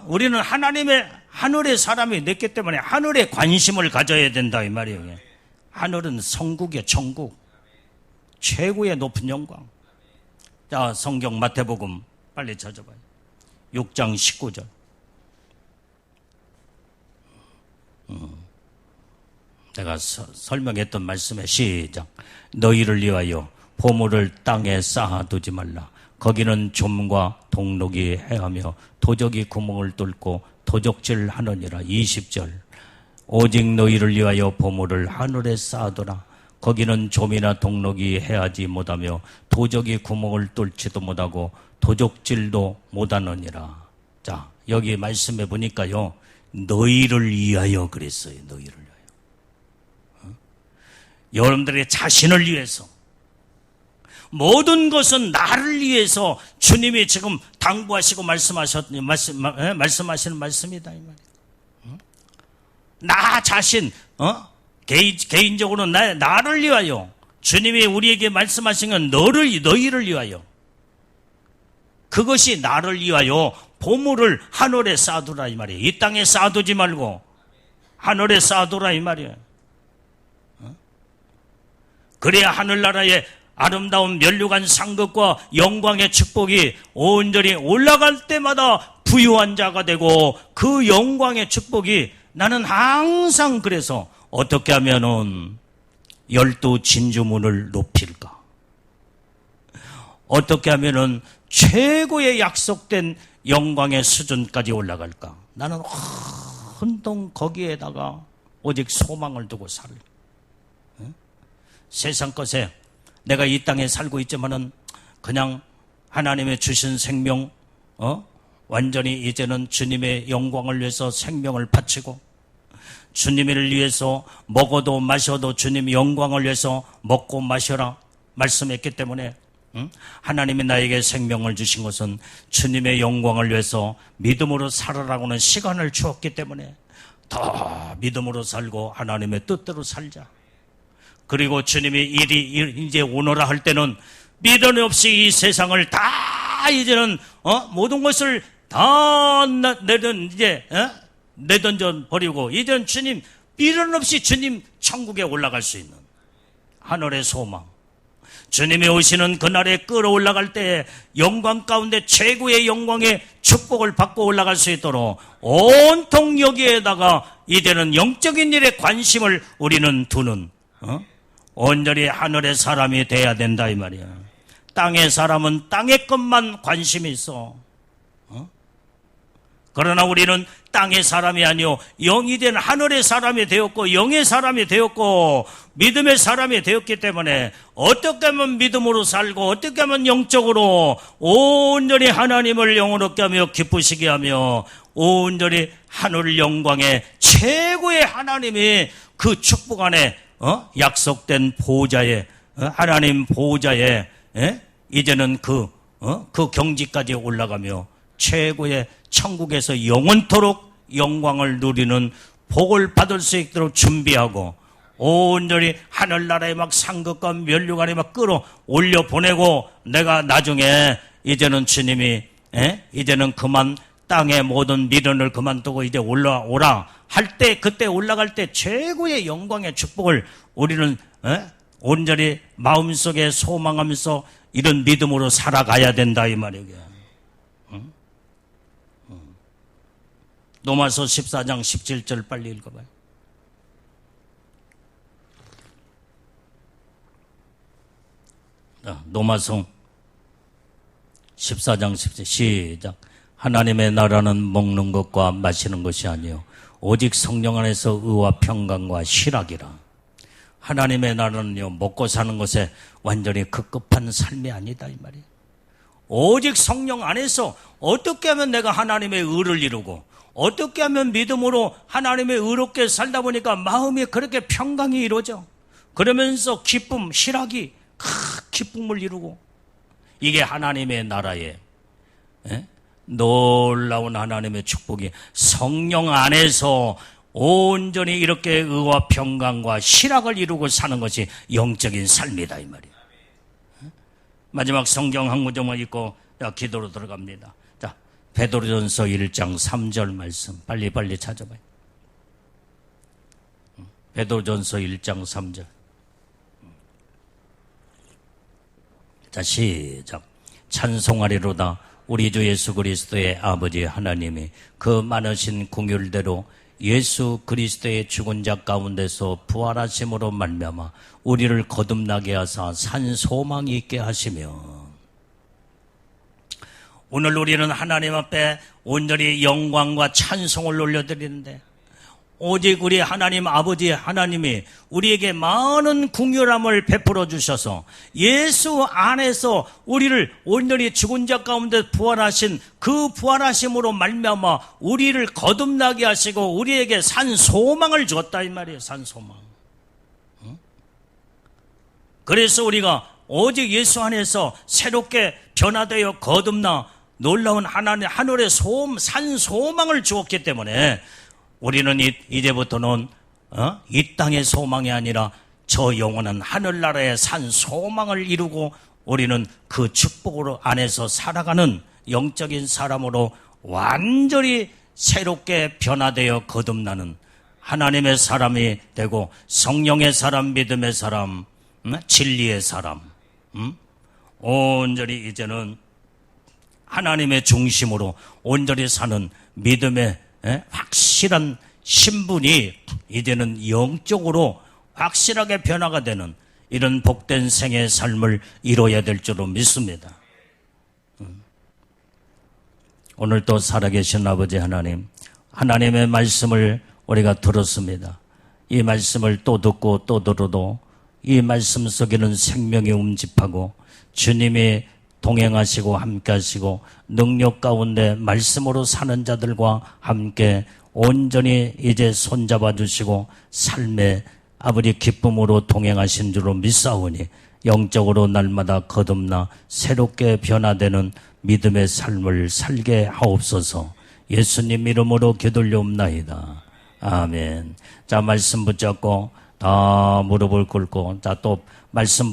[SPEAKER 1] 우리는 하늘의 사람이 됐기 때문에 하늘에 관심을 가져야 된다 이 말이에요. 하늘은 천국이에요. 천국. 최고의 높은 영광. 자, 성경 마태복음 빨리 찾아봐요. 6장 19절. 내가 설명했던 말씀에 시작. 너희를 위하여 보물을 땅에 쌓아두지 말라. 거기는 좀과 동록이 해하며 도적이 구멍을 뚫고 도적질 하느니라. 20절. 오직 너희를 위하여 보물을 하늘에 쌓아두라. 거기는 좀이나 동록이 해하지 못하며 도적이 구멍을 뚫지도 못하고 도적질도 못하느니라. 자, 여기 말씀해 보니까요, 너희를 위하여 그랬어요. 너희를 위하여. 여러분들의 자신을 위해서, 모든 것은 나를 위해서 주님이 지금 당부하시고 말씀하시는 말씀이다 이 말이에요. 나 자신, 개인적으로 나를 위하여 주님이 우리에게 말씀하신 건 너희를 위하여. 그것이 나를 위하여 보물을 하늘에 쌓아두라 이 말이에요. 이 땅에 쌓아두지 말고 하늘에 쌓아두라 이 말이에요. 그래야 하늘나라의 아름다운 면류관 상급과 영광의 축복이 온전히 올라갈 때마다 부유한 자가 되고, 그 영광의 축복이 나는 항상 그래서 어떻게 하면은 12진주문을 높일까? 어떻게 하면은 최고의 약속된 영광의 수준까지 올라갈까? 나는 혼동 거기에다가 오직 소망을 두고 살래. 세상 것에 내가 이 땅에 살고 있지만은 그냥 하나님의 주신 생명, 완전히 이제는 주님의 영광을 위해서 생명을 바치고, 주님을 위해서 먹어도 마셔도 주님 영광을 위해서 먹고 마셔라 말씀했기 때문에, 하나님이 나에게 생명을 주신 것은 주님의 영광을 위해서 믿음으로 살아라고는 시간을 주었기 때문에 더 믿음으로 살고 하나님의 뜻대로 살자. 그리고 주님이 일이 이제 오너라 할 때는 미련 없이 이 세상을 다 이제는 모든 것을 다 내던져 버리고 이제는 주님 미련 없이 주님 천국에 올라갈 수 있는 하늘의 소망. 주님이 오시는 그날에 끌어올라갈 때에 영광 가운데 최고의 영광의 축복을 받고 올라갈 수 있도록 온통 여기에다가 이제는 영적인 일에 관심을 우리는 두는 온전히 하늘의 사람이 돼야 된다 이 말이야. 땅의 사람은 땅의 것만 관심이 있어. 그러나 우리는 땅의 사람이 아니요 영이 된 하늘의 사람이 되었고 영의 사람이 되었고 믿음의 사람이 되었기 때문에 어떻게 하면 믿음으로 살고 어떻게 하면 영적으로 온전히 하나님을 영원롭게 하며 기쁘시게 하며 온전히 하늘 영광의 최고의 하나님이 그 축복 안에 약속된 보호자의 하나님 보호자의 이제는 그 경지까지 올라가며 최고의 천국에서 영원토록 영광을 누리는 복을 받을 수 있도록 준비하고 온전히 하늘나라에 막 상급과 면류관에 막 끌어 올려 보내고 내가 나중에 이제는 주님이 이제는 그만 땅의 모든 미련을 그만두고 이제 올라오라 할 때 그때 올라갈 때 최고의 영광의 축복을 우리는 온전히 마음속에 소망하면서 이런 믿음으로 살아가야 된다 이 말이에요. 로마서 14장 17절 빨리 읽어봐요. 로마서 14장 17절 시작. 하나님의 나라는 먹는 것과 마시는 것이 아니요 오직 성령 안에서 의와 평강과 희락이라. 하나님의 나라는요 먹고 사는 것에 완전히 급급한 삶이 아니다 이 말이에요. 오직 성령 안에서 어떻게 하면 내가 하나님의 의를 이루고 어떻게 하면 믿음으로 하나님의 의롭게 살다 보니까 마음이 그렇게 평강이 이루어져. 그러면서 기쁨, 희락이 기쁨을 이루고 이게 하나님의 나라의 놀라운 하나님의 축복이 성령 안에서 온전히 이렇게 의와 평강과 희락을 이루고 사는 것이 영적인 삶이다 이 말이에요. 마지막 성경 한 구절만 읽고 기도로 들어갑니다. 자, 베드로전서 1장 3절 말씀 빨리 찾아봐요. 베드로전서 1장 3절. 자, 시작. 찬송하리로다 우리 주 예수 그리스도의 아버지 하나님이 그 많으신 긍휼대로 예수 그리스도의 죽은 자 가운데서 부활하심으로 말미암아 우리를 거듭나게 하사 산 소망이 있게 하시며, 오늘 우리는 하나님 앞에 온전히 영광과 찬송을 올려드리는데 오직 우리 하나님 아버지 하나님이 우리에게 많은 긍휼함을 베풀어 주셔서 예수 안에서 우리를 온전히 죽은 자 가운데 부활하신 그 부활하심으로 말미암아 우리를 거듭나게 하시고 우리에게 산 소망을 줬다 이 말이에요. 산 소망. 그래서 우리가 오직 예수 안에서 새롭게 변화되어 거듭나 놀라운 하나님 하늘의 산 소망을 주었기 때문에 우리는 이제부터는 이 땅의 소망이 아니라 저 영원한 하늘나라의 산 소망을 이루고 우리는 그 축복으로 안에서 살아가는 영적인 사람으로 완전히 새롭게 변화되어 거듭나는 하나님의 사람이 되고 성령의 사람, 믿음의 사람, 진리의 사람, 온전히 이제는 하나님의 중심으로 온전히 사는 믿음의 확실한 신분이 이제는 영적으로 확실하게 변화가 되는 이런 복된 생의 삶을 이뤄야 될 줄로 믿습니다. 오늘 또 살아계신 아버지 하나님, 하나님의 말씀을 우리가 들었습니다. 이 말씀을 또 듣고 또 들어도 이 말씀 속에는 생명이 움집하고 주님이 동행하시고 함께하시고 능력 가운데 말씀으로 사는 자들과 함께 온전히 이제 손잡아 주시고 삶의 아버지 기쁨으로 동행하신 줄로 믿사오니 영적으로 날마다 거듭나 새롭게 변화되는 믿음의 삶을 살게 하옵소서. 예수님 이름으로 기도올리옵나이다. 아멘. 자, 말씀 붙잡고 다 무릎을 꿇고 자, 또 말씀